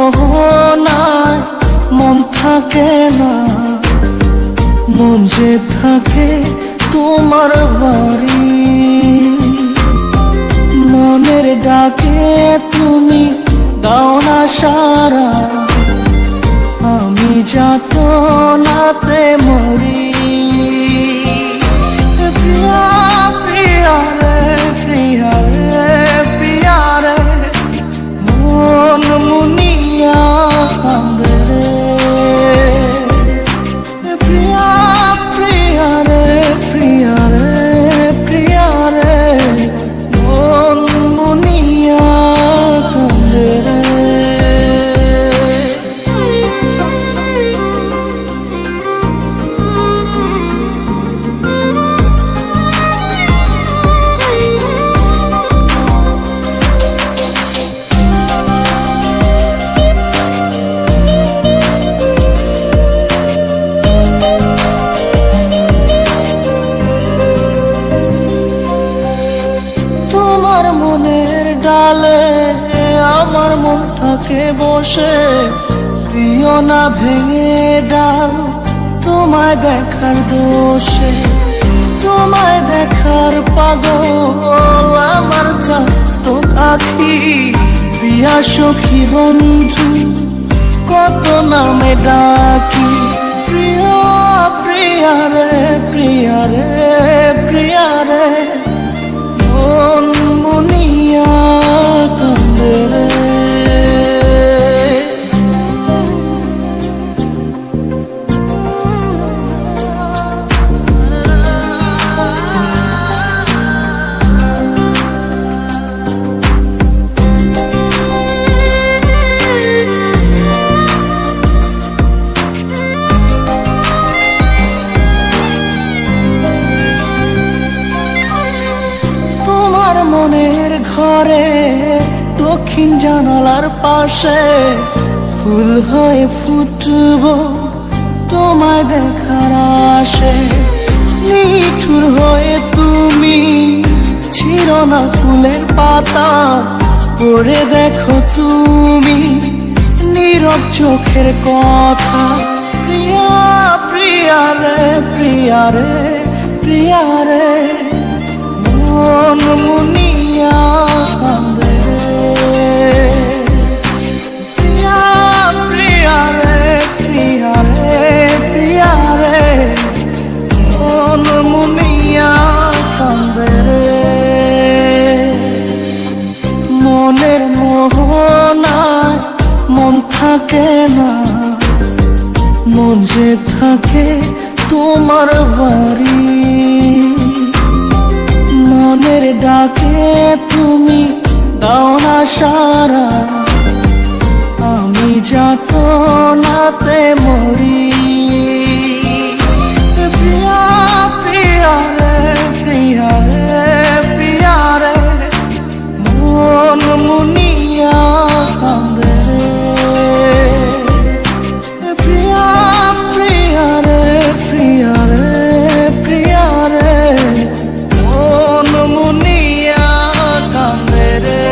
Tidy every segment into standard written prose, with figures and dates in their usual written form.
মোহনায় মন থাকে না, মন যে থাকে তোমার বাড়ি। মনের ডাকে তুমি দাও না সারা, আমি যাতনাতে মরি। প্রিয়া প্রিয়া রে প্রিয়া রে প্রিয়া রে, মন মুনিয়া কান্দে রে। প্রিয়া প্রিয়া রে প্রিয়া রে প্রিয়া রে, মন মুনিয়া কান্দে রে। তোমার মনের ডালে আমার মন থাকে বসে, দিও না ভেঙে ডাল তোমায় দেখার দোষে। তোমায় দেখার পাগল আমার চাতক আখি, প্রিয়া সখী বন্ধু কত নামে ডাকি। প্রিয়া প্রিয়া রে প্রিয়া রে প্রিয়া রে, মন মুনিয়া কান্দে রে। মনের ঘরে দক্ষিণ জানালার পাশে ফুল হয়ে ফুটব তোমায় দেখার আশে। নিঠুর হয়ে তুমি ছিঁড়ো না ফুলের পাতা, পড়ে দেখো তুমি নীরব চোখের কথা। প্রিয়া প্রিয়া রে প্রিয়া রে প্রিয়া রে, মন মুনিয়া কান্দে রে। প্রিয়া প্রিয়া রে প্রিয়া রে প্রিয়া রে, মন মুনিয়া কান্দে রে। মনের মোহনায় মন থাকে না, মন যে থাকে তোমার বাড়ি। মনের ডাকে তুমি দাও না সারা, আমি যাতনাতে মরি। প্রিয়া প্রিয়া রে প্রিয়া রে প্রিয়া রে, মন মুনিয়া কান্দে রে। প্রিয়া প্রিয়া রে প্রিয়া রে প্রিয়া রে, মন মুনিয়া কান্দে রে।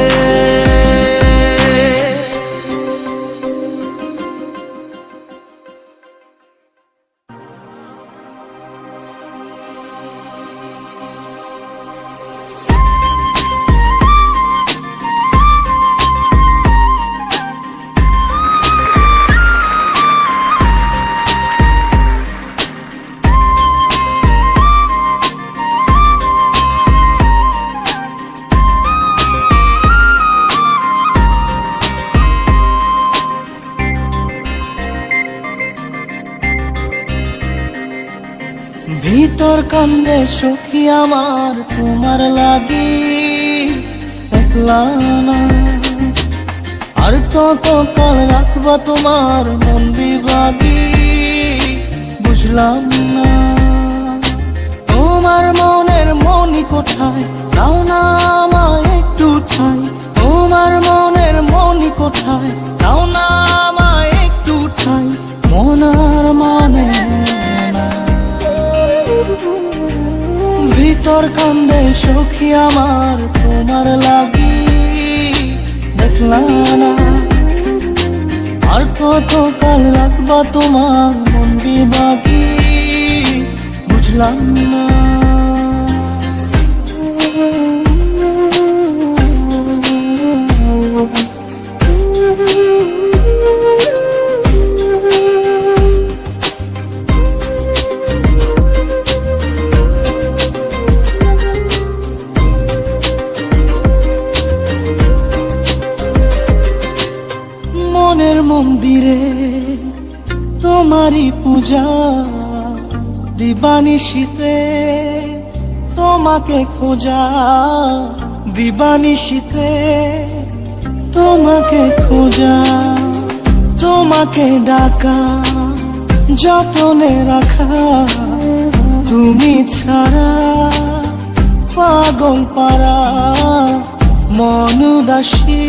ভিতর কান্দে সখী আমার তোমার লাগি, একলা না আর কত কাল রাখবা তোমার মন বিভাগী। বুঝলাম না তোমার মনের মনি কোথায়, দাও না আমায় একটু ঠাই। তোমার মনের মনি কোথায়, দাও না আমায় একটু ঠাই। মনার মানে ভিতর কান্দে সখী আমার তোমার লাগি, দেখলা না রাখবা তোমার মন বিভাগী, বুঝলাম না। মনের মন্দিরে তোমারই পূজা, দিবানিশীতে তোমাকে খোঁজা, দিবানিশীতে তোমাকে খোঁজা, তোমাকে ডাকা, যতনে রাখা, তুমি ছাড়া পাগল পারা মন উদাসী,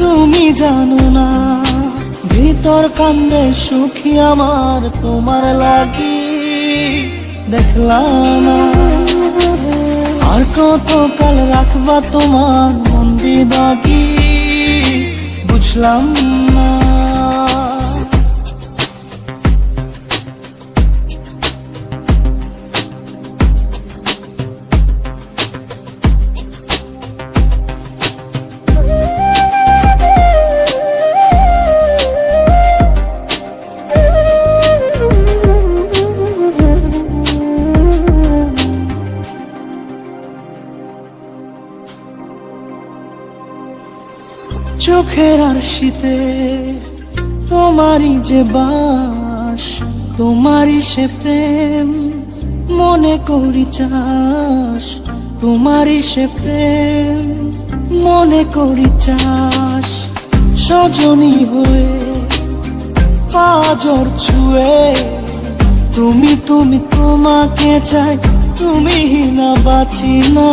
তুমি জানো না ভিতর কান্দে সুখী আমার তোমার লাগি, দেখলাম না। আর কত কাল রাখবা তোমার মন বিভাগী, বুঝলাম না। চোখের আরশিতে তোমারই যে বাস, তোমারই সে প্রেম মনে করি চাস, তোমারই সে প্রেম মনে করি চাস। সজনী হয়ে পাজর ছুঁয়ে তুমি তুমি তোমাকে চাই, তুমি না বাঁচি না,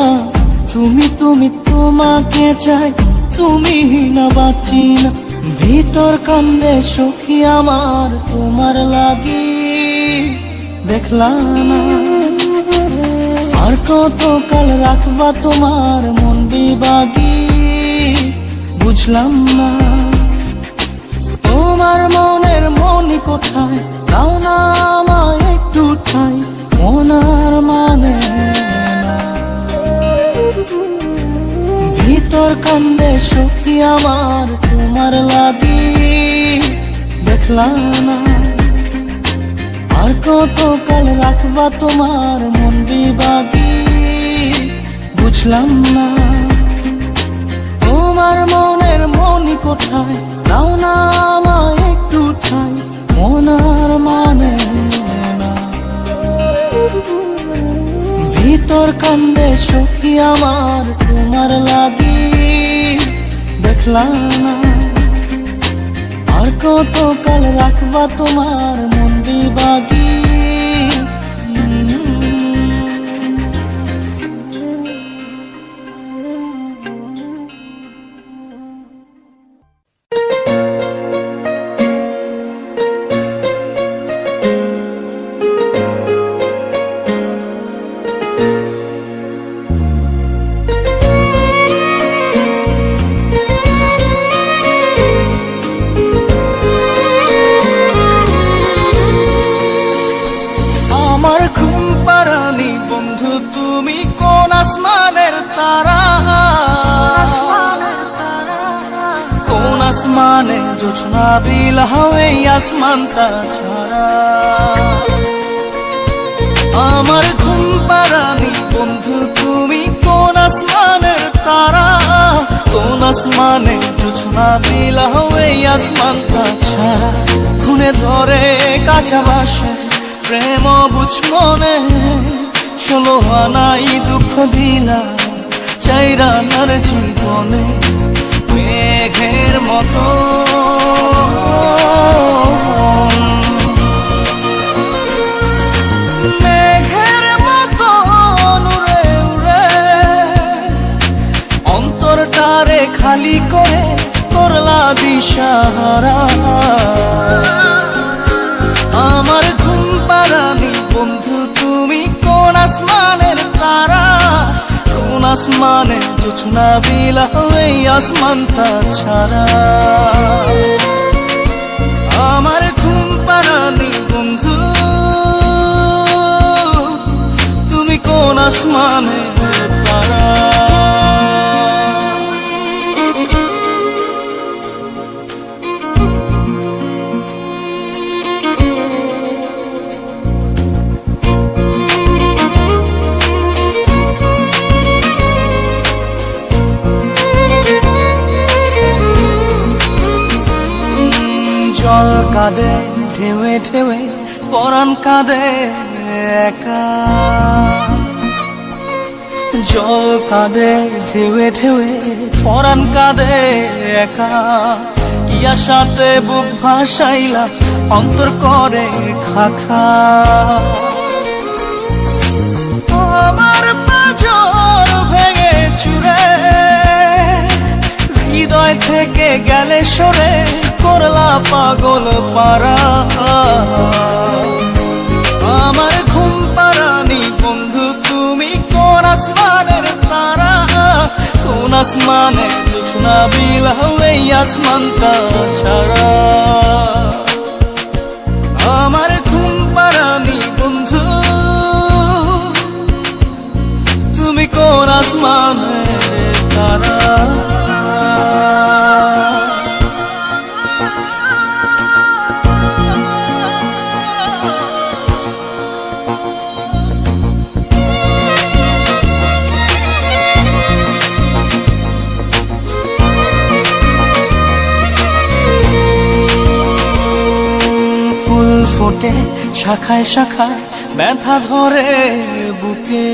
তুমি তুমি তোমাকে চাই, তুমি না বাঁচি না। ভিতর কান্দে সখী আমার তোমার লাগি, দেখলাম না। আর কত কাল রাখবা তোমার মন বিভাগী, বুঝলাম না। তোমার মনের মনি কোঠায়, দাও না আমায় একটু ঠাই, মনার মানে ভিতর কান্দে সখী আমার তোমার লাগি, দেখলাম না। আর কত কাল রাখবা তোমার মন বিভাগী, বুঝলাম না। তোমার মনের মনি কোঠায়, দাও না আমায় একটু ঠাই, মনার মানে না। ভিতর কান্দে সখী আমার তোমার লাগি, দেখলাম না। আর কত কাল রাখবা তোমার মন বিভাগী। আসমানে জোছনা বিলাও এই আসমানটা ছাড়া, আমার ঘুম পাড়ানি বন্ধু তুমি কোন আসমানের তারা, কোন আসমানে জোছনা বিলাও এই আসমানটা ছাড়া। খুনে ধরে কাঁচা বাসে প্রেম বুঝ মনে, 16 আনাই দুঃখ দিলা চাইরানার জীবনে। মেঘের মতো মেঘের মতো উড়ে উড়ে অন্তরটারে খালি করে করলা দিশাহারা। আমার ঘুম পাড়ানি বন্ধু তুমি কোন আসমানের তারা, কোন আসমানে জোছনা বিলাও এই আসমানটা ছাড়া। আমার আসমানের তারা। জল কাঁদে ঢেউে ঢেউে, পরাণ কাঁদে একা। জল কাঁদে ঢেউে ঢেউে, পরাণ কাঁদে একা। কি আশাতে বুক ভাসাইলা, অন্তর করে খাখা। আমার পাঁজর ভেঙে চুরে, হৃদয় থেকে গেলে সরে, করলা পাগল পারা। আমার ঘুম পাড়ানি বন্ধু তুমি কোন আসমানের তারা? কোন আসমানে জোছনা বিলাও এই আসমানটা ছাড়া? আমার ঘুম পাড়ানি বন্ধু তুমি কোন আসমানের তারা? ফোটে শাখায় শাখায়, ব্যথা ধরে বুকে।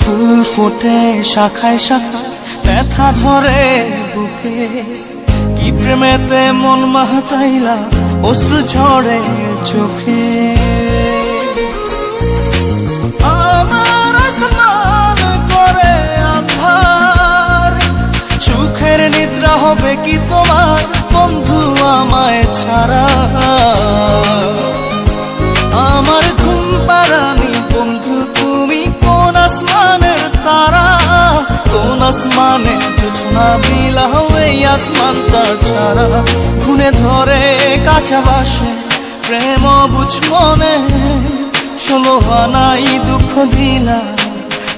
ফুল ফোটে শাখায় শাখায়, ব্যথা ধরে বুকে। কি প্রেমেতে মন মাতাইলা, অশ্রু ঝরে চোখে। আমার আসমান করে আন্ধার, সুখের নিদ্রা হবে কি তোমার বন্ধু আমায় ছাড়া? আমার ঘুম পাড়ানি বন্ধু তুমি কোন আসমানের তারা? কোন আসমানে জোছনা বিলাও এই আসমানটা ছাড়া? খুনে ধরে কাঁচা বাসে প্রেম বুঝ মনে, 16 আনাই দুঃখ দিলা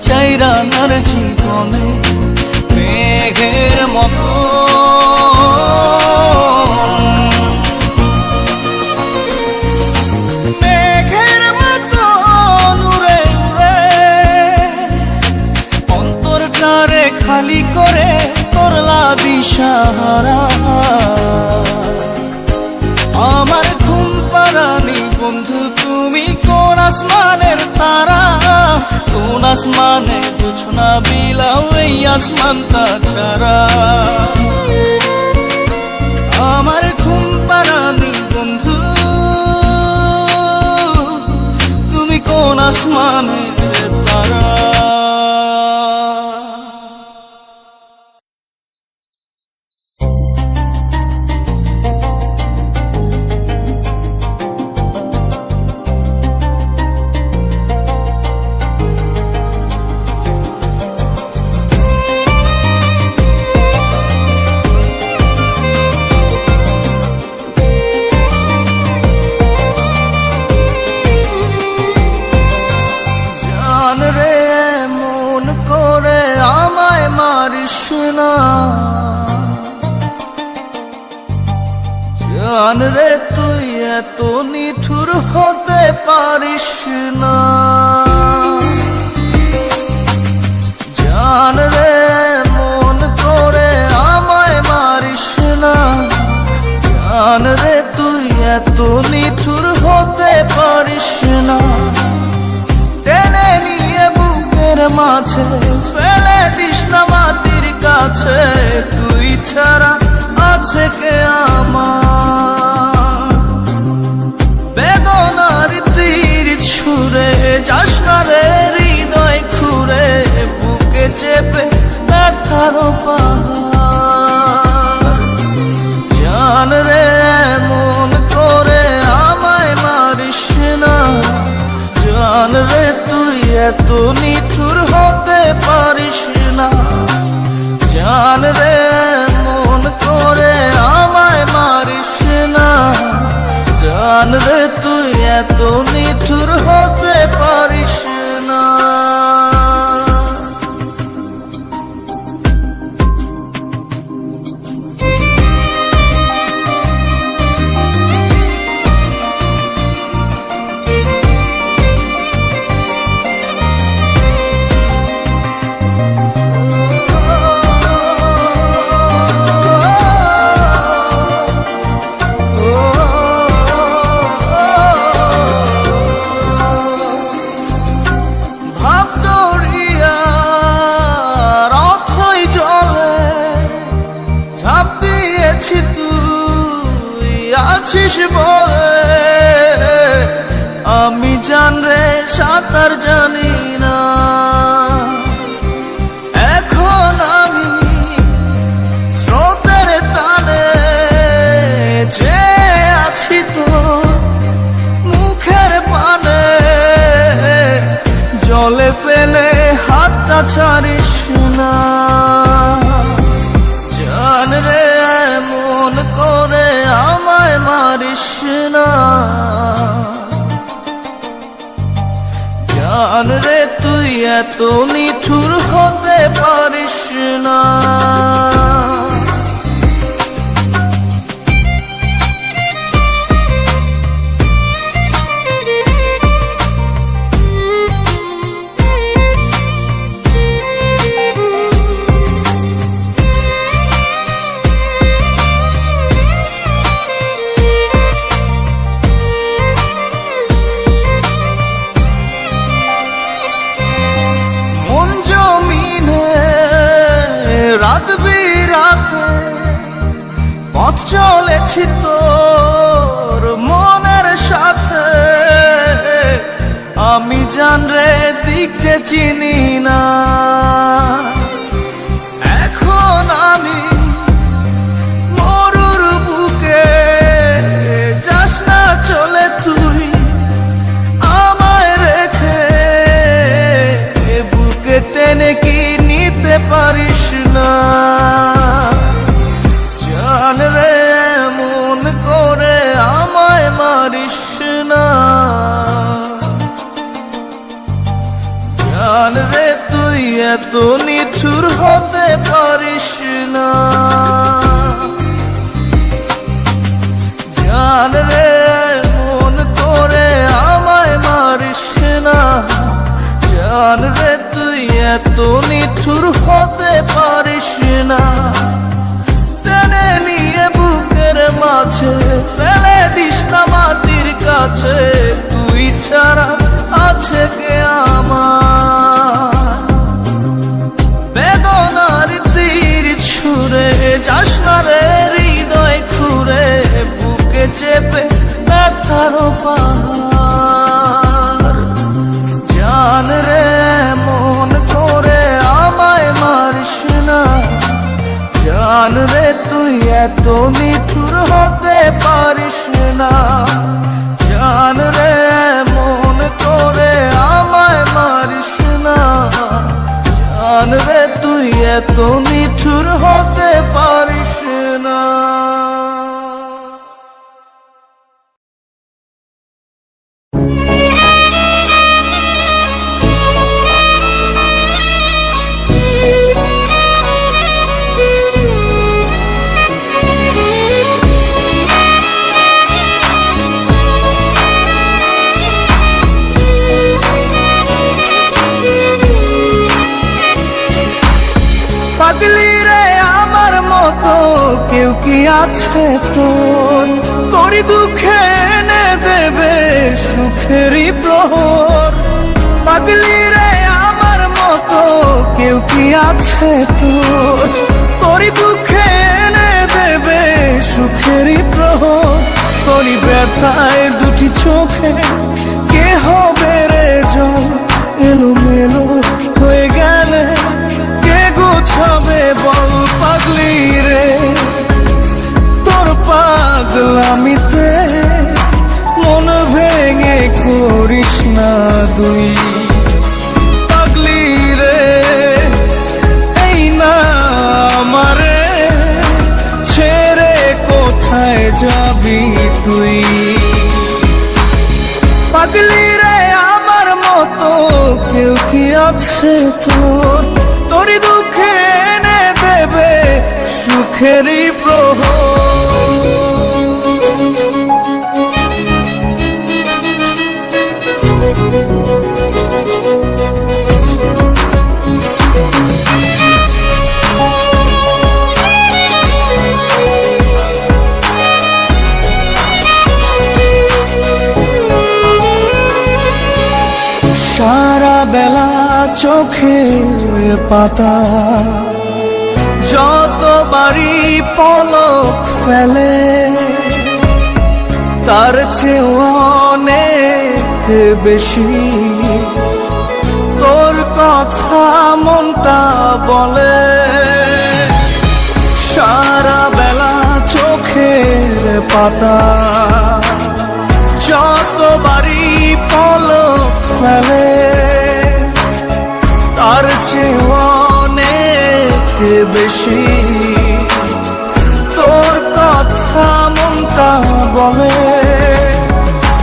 চাইরা নার জীবনে। মেঘের মতো খালি করে করলা দিশাহারা। আমার ঘুম পাড়ানি বন্ধু তুমি কোন আসমানের তারা? কোন আসমানে জোছনা বিলাও এই আসমানটা ছাড়া? আমার ঘুম পাড়ানি বন্ধু তুমি কোন আসমানের তারা? জান রে তুই এত নিঠুর হতে পারিস না। জান রে মন করে আমায় মারিস না। জান রে তুই এত নিঠুর হতে পারিস না। টেনে নিয়ে বুকের মাঝে ফেলে দিস না মাটির কাছে। তুই ছাড়া আছে কে আমার? বেদনার তীর ছুঁড়ে যাস না রে হৃদয় খুঁড়ে, বুকে চেপে ব্যথার পাহাড়। জান রে মন করে আমায় মারিস না। জান রে তুই এত নিঠুর হতে পারিস না। জান রে মন করে আছিস বলে আমি জানরে সাঁতার জানি না। এখন আমি স্রোতের টানে যে আছি তো মুখের পানে, জলে ফেলে হাতটা ছাড়িস না। জান রে মন করে আমায় মারিস না। জান রে তুই এত নিঠুর হতে পারিস না। রাত বিরাতে পথ চলেছি তোর মনের সাথে, আমি জানরে দিক যে চিনি না। এখন আমি মরুর বুকে, যাস না চলে তুই আমায় রেখে, বুকে টেনে কি নিতে পারিস না। জান রে মন করে আমায় মারিস না। জান রে তুই এত নিঠুর হতে পারিস না। জান রে মন করে আমায় মারিস না। জান রে তুই এত নিঠুর হতে পারিস না। টেনে নিয়ে বুকের মাঝে ফেলে দিস না মাটির কাছে, তুই ছাড়া আছে কে আমার। বেদনার তীর ছুঁড়ে যাস না রে হৃদয় খুঁড়ে, বুকে চেপে ব্যথার পাহাড়। জান রে মন করে আমায় মারিস না। জান রে তুই এত নিঠুর হতে পারিস না। জান রে মন করে আমায় মারিস না। জান রে তুই এত নিঠুর হতে পারিস না। পাগলি রে আমার মতো কেউ কি আছে তোর, তোরই দুঃখে এনে দেবে সুখেরই প্রহর। পাগলি রে আমার মতো কেউ কি আছে তোর, তোরই দুঃখে এনে দেবে সুখেরই প্রহর। তোরই ব্যথায় দুটি চোখে কে হবে রে জল, এলোমেলো হয়ে গেলে গুছাবে বল পাগলি রে। তোর পাগলামিতে মন ভেঙে করিস না দুই। পাগলি রে এই না আমারে ছেড়ে কোথায় যাবি তুই। পাগলি রে আমার মতো কেউ কি আছে তোর, তোরই দুঃখে এনে দেবে সুখেরই প্রহর। সারা বেলা চোখের পাতা যতবারই পলক ফেলে, তার চেয়েও অনেক বেশি তোর কথা মনটা বলে। সারা বেলা চোখের পাতা যতবারই পলক ফেলে, তার চেয়েও অনেক বেশি তোর কথা মনটা বলে।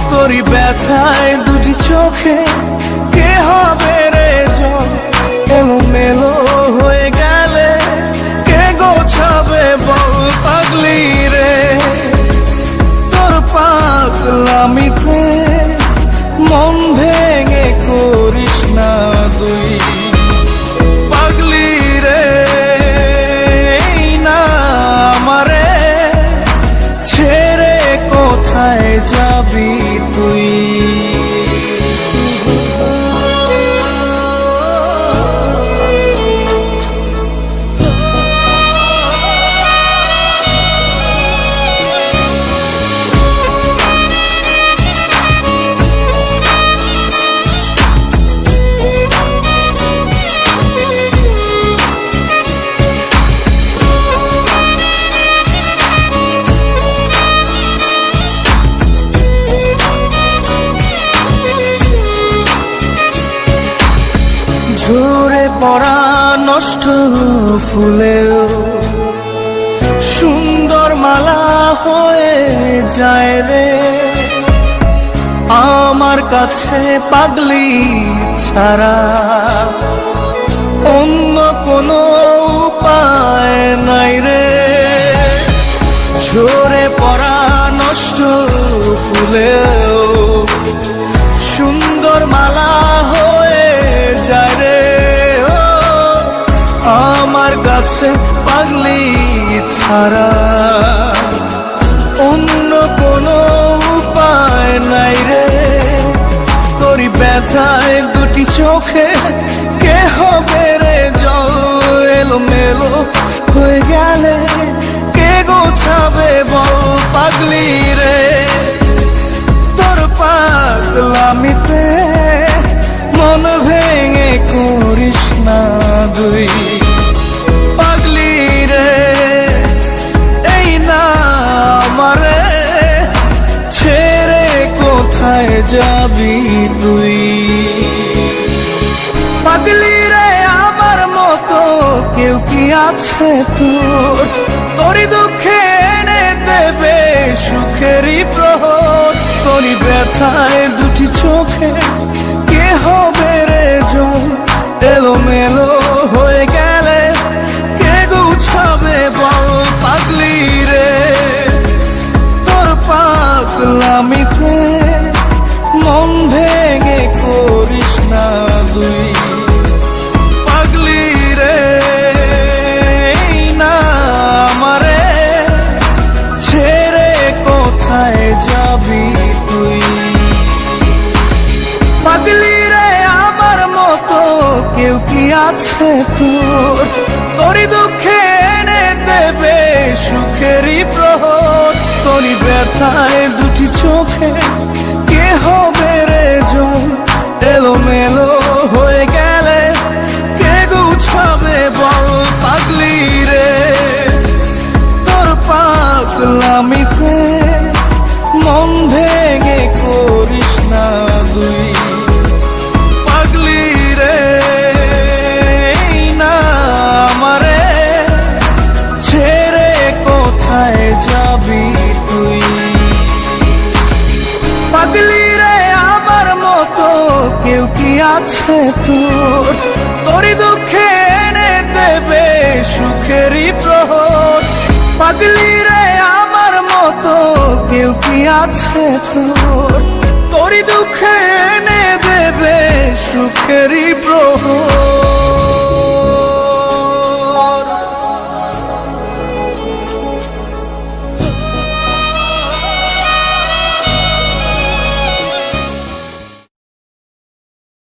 তোরই ব্যথায় দুটি চোখে কে হবে রে জল, এলোমেলো হয়ে গেলে কে গোছাবে বল পাগলি রে। তোর পাগলামিতে মন ভেঙে করিস না তুই পাগলি রে। না আমারে ছেড়ে কোথায় যাবি তুই? ঝরে পড়া নষ্ট ফুলেও সুন্দর মালা হয়ে যায় রে। আমার কাছে পাগলি ছাড়া অন্য কোনো উপায় নাই রে। ঝরে পড়া নষ্ট ফুলেও সুন্দর মালা হয়ে যায় রে। আমার কাছে পাগলি ছাড়া অন্য কোনো উপায় নাই রে। তোরই ব্যথায় দুটি চোখে কে হবে রে জল, এলোমেলো হয়ে গেলে কে গোছাবে বল পাগলি রে। তোর পাগলামিতে মন ভেঙে করিস না তুই পাগলি রে। এই না আমারে ছেড়ে কোথায় যাবি তুই পাগলি রে। আমার মতো কেউ কি আছে তোর, তোরই দুঃখে এনে দেবে সুখেরই প্রহর। তোরই ব্যথায় দুটি চোখে কে হবে রে জল, এলোমেলো হয়ে গেলে কে গুছাবে বল পাগলি রে। তোর পাগলামিতে মন ভেঙে করিস না তুই পাগলি রে। না আমারে ছেড়ে কোথায় যাবি তুই পাগলি রে। আমার মতো কেউ কি আছে তোর, তোরই দুঃখে এনে দেবে সুখেরই প্রহর। তোরই ব্যথায় দুটি চোখে কে হবে রে জল, এলোমেলো হয়ে গেলে কে গুছাবে বল পাগলি রে। তোর পাগলামিতে মন ভেঙে করিস না তুই পাগলি রে। না আমারে ছেড়ে কোথায় যাবি তুই পাগলি রে। আমার মতো কেউ কি আছে তোর, তোরই দুঃখে এনে দেবে সুখেরই প্রহর পাগলি রে। আমার মতো কেউ কি আছে তোর, তোরই দুঃখে এনে দেবে সুখেরই প্রহর।